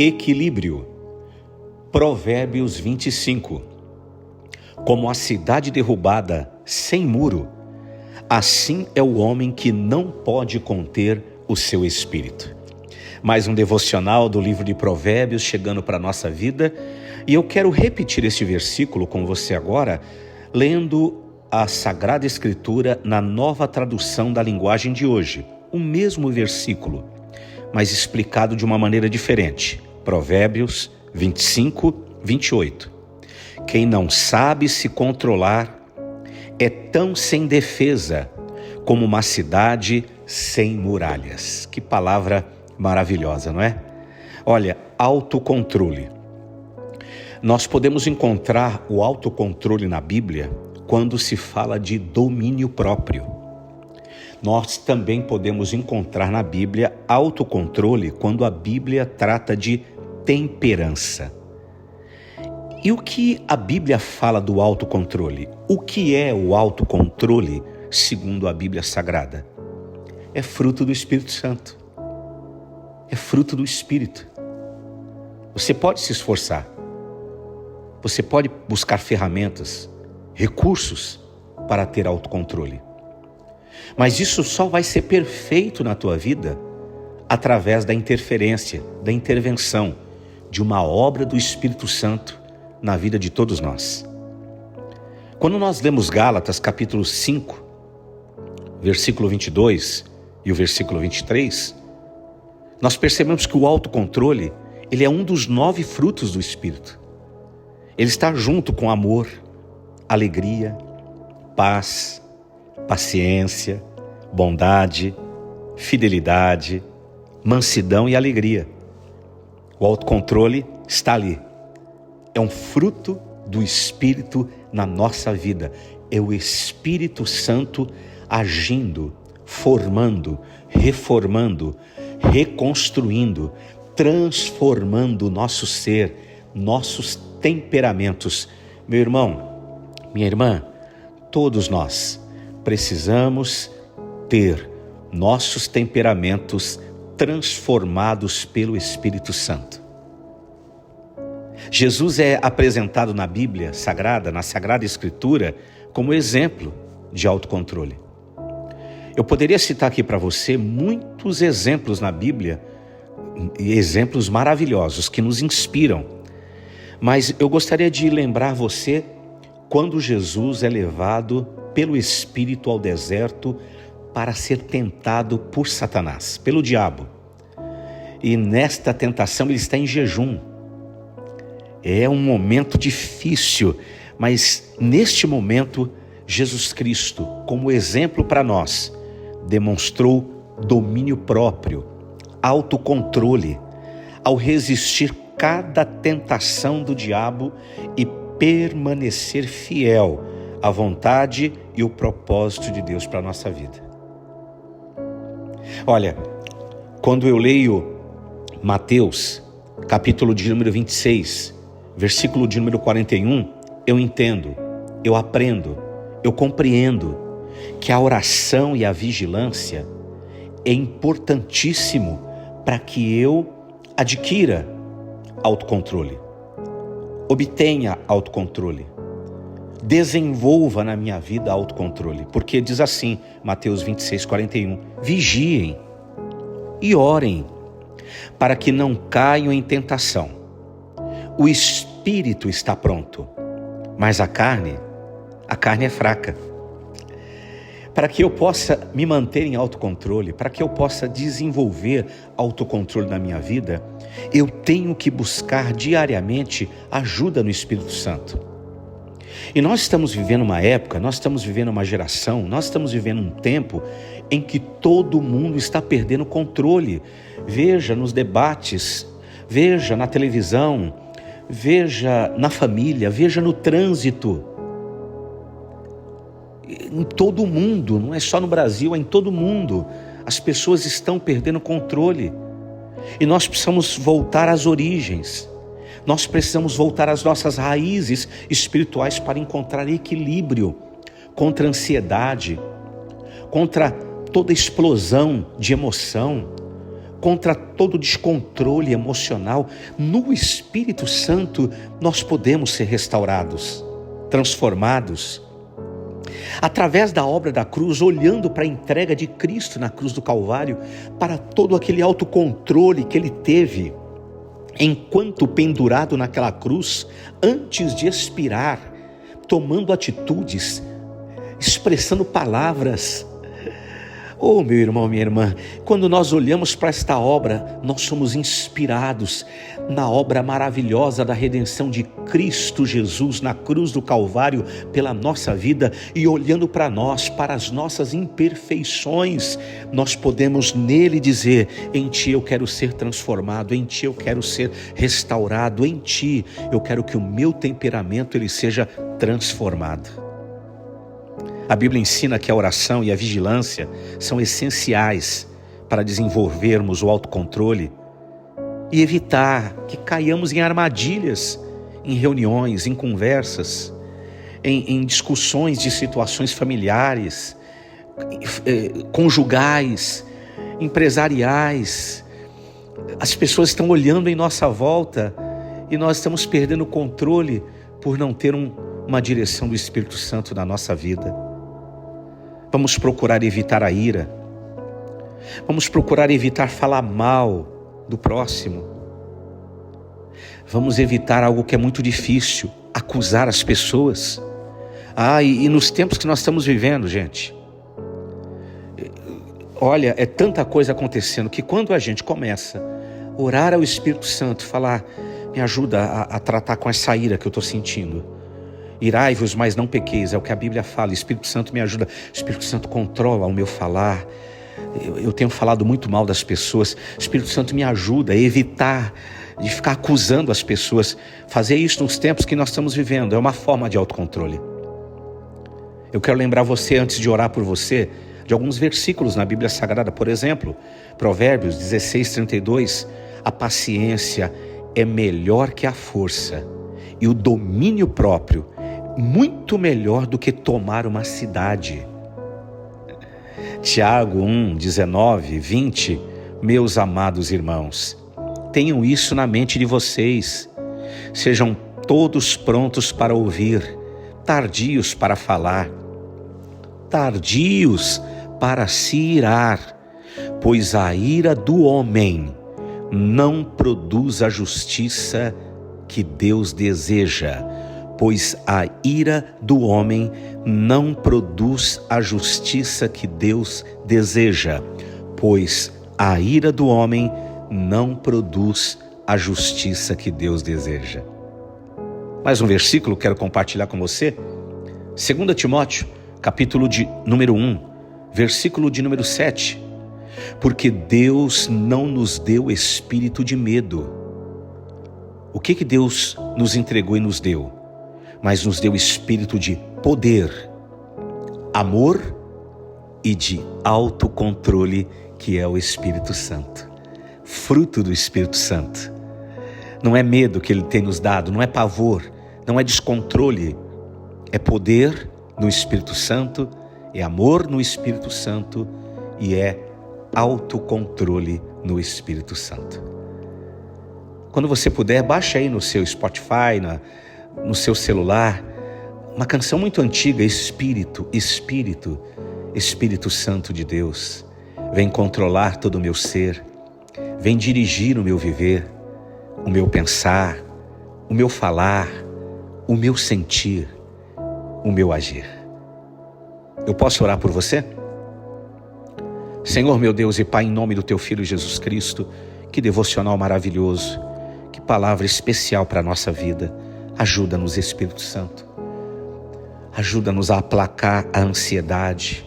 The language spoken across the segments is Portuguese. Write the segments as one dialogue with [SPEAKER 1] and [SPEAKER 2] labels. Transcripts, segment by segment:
[SPEAKER 1] Equilíbrio. Provérbios 25. Como a cidade derrubada sem muro, assim é o homem que não pode conter o seu espírito. Mais um devocional do livro de Provérbios chegando para a nossa vida, e eu quero repetir este versículo com você agora, lendo a Sagrada Escritura na nova tradução da linguagem de hoje. O mesmo versículo, mas explicado de uma maneira diferente. Provérbios 25, 28. Quem não sabe se controlar é tão sem defesa como uma cidade sem muralhas. Que palavra maravilhosa, não é? Olha, autocontrole. Nós podemos encontrar o autocontrole na Bíblia quando se fala de domínio próprio. Nós também podemos encontrar na Bíblia autocontrole quando a Bíblia trata de temperança. E o que a Bíblia fala do autocontrole? O que é o autocontrole segundo a Bíblia Sagrada? É fruto do Espírito Santo. É fruto do Espírito. Você pode se esforçar. Você pode buscar ferramentas, recursos para ter autocontrole. Mas isso só vai ser perfeito na tua vida através da interferência, da intervenção de uma obra do Espírito Santo na vida de todos nós. Quando nós lemos Gálatas capítulo 5, versículo 22 e o versículo 23, nós percebemos que o autocontrole, ele é um dos 9 frutos do Espírito. Ele está junto com amor, alegria, paz, paciência, bondade, fidelidade, mansidão e alegria. O autocontrole está ali. É um fruto do Espírito na nossa vida. É o Espírito Santo agindo, formando, reformando, reconstruindo, transformando o nosso ser, nossos temperamentos. Meu irmão, minha irmã, todos nós precisamos ter nossos temperamentos transformados pelo Espírito Santo. Jesus é apresentado na Bíblia Sagrada, na Sagrada Escritura, como exemplo de autocontrole. Eu poderia citar aqui para você muitos exemplos na Bíblia, exemplos maravilhosos que nos inspiram, mas eu gostaria de lembrar você quando Jesus é levado pelo Espírito ao deserto para ser tentado por Satanás, pelo diabo. E nesta tentação ele está em jejum. É um momento difícil, mas neste momento Jesus Cristo, como exemplo para nós, demonstrou domínio próprio, autocontrole, ao resistir cada tentação do diabo e permanecer fiel à vontade e o propósito de Deus para a nossa vida. Olha, quando eu leio Mateus, capítulo de número 26, versículo de número 41, eu entendo, eu aprendo, eu compreendo que a oração e a vigilância é importantíssimo para que eu adquira autocontrole, obtenha autocontrole, desenvolva na minha vida autocontrole, porque diz assim, Mateus 26, 41, vigiem e orem para que não caiam em tentação. O espírito está pronto, mas a carne é fraca. Para que eu possa me manter em autocontrole, para que eu possa desenvolver autocontrole na minha vida, eu tenho que buscar diariamente ajuda no Espírito Santo. E nós estamos vivendo uma época, nós estamos vivendo uma geração, nós estamos vivendo um tempo em que todo mundo está perdendo controle. Veja nos debates, veja na televisão, veja na família, veja no trânsito. Em todo o mundo, não é só no Brasil, é em todo o mundo. As pessoas estão perdendo controle. E nós precisamos voltar às origens. Nós precisamos voltar às nossas raízes espirituais para encontrar equilíbrio contra a ansiedade, contra toda explosão de emoção, contra todo descontrole emocional. No Espírito Santo nós podemos ser restaurados, transformados. Através da obra da cruz, olhando para a entrega de Cristo na cruz do Calvário, para todo aquele autocontrole que ele teve enquanto pendurado naquela cruz, antes de expirar, tomando atitudes, expressando palavras. Oh, meu irmão, minha irmã, quando nós olhamos para esta obra, nós somos inspirados na obra maravilhosa da redenção de Cristo Jesus na cruz do Calvário pela nossa vida, e olhando para nós, para as nossas imperfeições, nós podemos nele dizer: em ti eu quero ser transformado, em ti eu quero ser restaurado, em ti eu quero que o meu temperamento ele seja transformado. A Bíblia ensina que a oração e a vigilância são essenciais para desenvolvermos o autocontrole e evitar que caiamos em armadilhas, em reuniões, em conversas, em discussões de situações familiares, conjugais, empresariais. As pessoas estão olhando em nossa volta e nós estamos perdendo o controle por não ter uma direção do Espírito Santo na nossa vida. Vamos procurar evitar a ira. Vamos procurar evitar falar mal do próximo. Vamos evitar algo que é muito difícil: acusar as pessoas. E nos tempos que nós estamos vivendo, gente, olha, é tanta coisa acontecendo que quando a gente começa a orar ao Espírito Santo, falar: me ajuda a tratar com essa ira que eu estou sentindo. Irai-vos, mas não pequeis, é o que a Bíblia fala. Espírito Santo me ajuda. Espírito Santo controla o meu falar. Eu tenho falado muito mal das pessoas. Espírito Santo me ajuda a evitar de ficar acusando as pessoas. Fazer isso nos tempos que nós estamos vivendo é uma forma de autocontrole. Eu quero lembrar você, antes de orar por você, de alguns versículos na Bíblia Sagrada. Por exemplo, Provérbios 16:32. A paciência é melhor que a força, e o domínio próprio muito melhor do que tomar uma cidade. Tiago 1:19, 20. Meus amados irmãos, tenham isso na mente de vocês. Sejam todos prontos para ouvir, tardios para falar, tardios para se irar, pois a ira do homem não produz a justiça que Deus deseja. Pois a ira do homem não produz a justiça que Deus deseja. Pois a ira do homem não produz a justiça que Deus deseja. Mais um versículo quero compartilhar com você. 2 Timóteo, capítulo de número 1, versículo de número 7. Porque Deus não nos deu espírito de medo. O que Deus nos entregou e nos deu? Mas nos deu espírito de poder, amor e de autocontrole, que é o Espírito Santo. Fruto do Espírito Santo. Não é medo que ele tem nos dado, não é pavor, não é descontrole. É poder no Espírito Santo, é amor no Espírito Santo e é autocontrole no Espírito Santo. Quando você puder, baixa aí no seu Spotify, no seu celular, uma canção muito antiga: Espírito, Espírito, Espírito Santo de Deus, vem controlar todo o meu ser, vem dirigir o meu viver, o meu pensar, o meu falar, o meu sentir, o meu agir. Eu posso orar por você? Senhor, meu Deus e Pai, em nome do Teu Filho Jesus Cristo, que devocional maravilhoso, que palavra especial para a nossa vida. Ajuda-nos, Espírito Santo. Ajuda-nos a aplacar a ansiedade.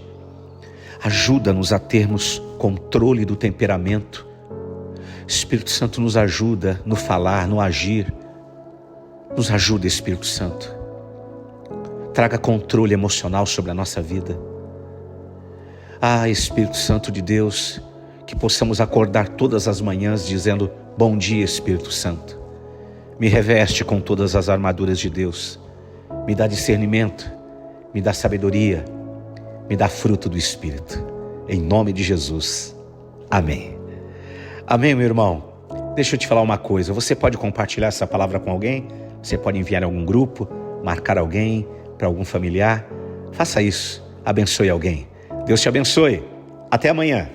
[SPEAKER 1] Ajuda-nos a termos controle do temperamento. Espírito Santo, nos ajuda no falar, no agir. Nos ajuda, Espírito Santo. Traga controle emocional sobre a nossa vida. Espírito Santo de Deus, que possamos acordar todas as manhãs dizendo: bom dia, Espírito Santo. Me reveste com todas as armaduras de Deus. Me dá discernimento, me dá sabedoria, me dá fruto do Espírito. Em nome de Jesus. Amém. Amém, meu irmão? Deixa eu te falar uma coisa. Você pode compartilhar essa palavra com alguém? Você pode enviar em algum grupo, marcar alguém, para algum familiar? Faça isso. Abençoe alguém. Deus te abençoe. Até amanhã.